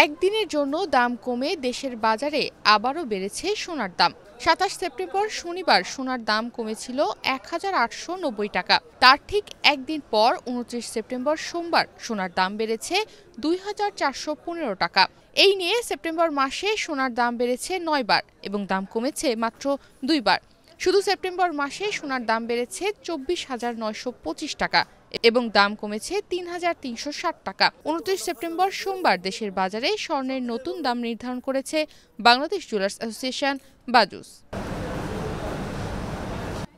একদিনের জন্য দাম কমে দেশের বাজারে আবারও বেড়েছে সোনার দাম। ২৭ সেপ্টেম্বর শনিবার সোনার দাম কমেছিল ১,৮৯০ টাকা। তার ঠিক একদিন পর ২৯ সেপ্টেম্বর সোমবার সোনার দাম বেড়েছে ২,৪১৫ টাকা। এই নিয়ে সেপ্টেম্বর মাসে সোনার দাম বেড়েছে ৯ বার এবং দাম কমেছে মাত্র ২ বার। শুধু সেপ্টেম্বর মাসে সোনার দাম বেড়েছে ২৪,৯২৫ টাকা এবং দাম কমেছে ৩,৩৬০ টাকা। ২৯ সেপ্টেম্বর সোমবার দেশের বাজারে স্বর্ণের নতুন দাম নির্ধারণ করেছে বাংলাদেশ জুয়েলার্স অ্যাসোসিয়েশন বাজুস।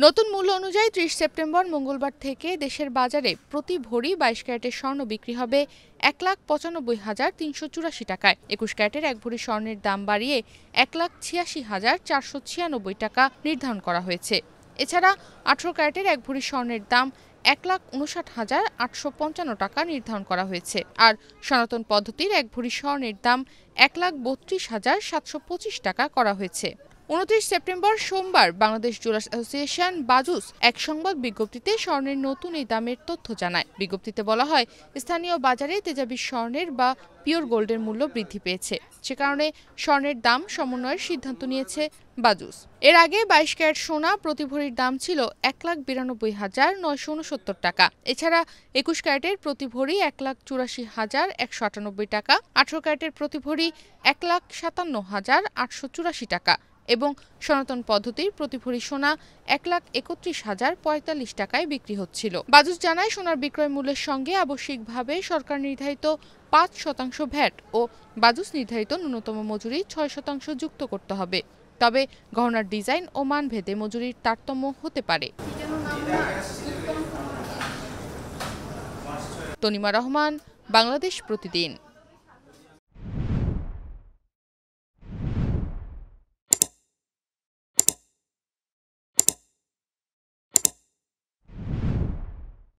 নতুন মূল্য অনুযায়ী ৩০ সেপ্টেম্বর মঙ্গলবার থেকে দেশের বাজারে প্রতি ভরি ২২ ক্যারেটের স্বর্ণ বিক্রি হবে ১,৯৫,৩৮৪ টাকায়। ২১ ক্যারেটের এক ভরি স্বর্ণের দাম বাড়িয়ে ১,৮৬,৪৯৬ টাকা নির্ধারণ করা হয়েছে। এছাড়া ১৮ ক্যারেটের এক ভরি স্বর্ণের দাম ১,৫৯,৮৫৫ টাকা নির্ধারণ করা হয়েছে। আর সনাতন পদ্ধতির এক ভরি স্বর্ণের দাম ১,৩২,৭২৫ টাকা করা হয়েছে। ২৯ সেপ্টেম্বর সোমবার বাংলাদেশ জুয়েলার্স অ্যাসোসিয়েশন বাজুস এক সংবাদ বিজ্ঞপ্তিতে স্বর্ণের নতুন এই দামের তথ্য জানায়। বিজ্ঞপ্তিতে বলা হয়, স্থানীয় বাজারে তেজাবি স্বর্ণের বা পিওর গোল্ডের মূল্য বৃদ্ধি পেয়েছে। সে কারণে স্বর্ণের দাম সমন্বয়ের সিদ্ধান্ত নিয়েছে বাজুস। এর আগে ২২ ক্যারেট সোনা প্রতি ভরির দাম ছিল ১,৯২,৯৬৯ টাকা। এছাড়া ২১ ক্যারেটের প্রতি ভরি ১,৮৪,১৯৮ টাকা, ১৮ ক্যারেটের প্রতি ভরি ১,৫৭,৮৮৪ টাকা এবং সনাতন পদ্ধতির প্রতি ভরি সোনা ১,৩১,০৪৫ টাকায় বিক্রি হচ্ছিল। বাজুস জানায়, সোনার বিক্রয় মূল্যের সঙ্গে আবশ্যিকভাবে সরকার নির্ধারিত ৫% ভ্যাট ও বাজুস নির্ধারিত ন্যূনতম মজুরি ৬% যুক্ত করতে হবে। তবে গহনার ডিজাইন ও মানভেদে মজুরির তারতম্য হতে পারে। তনিমা রহমান, বাংলাদেশ প্রতিদিন।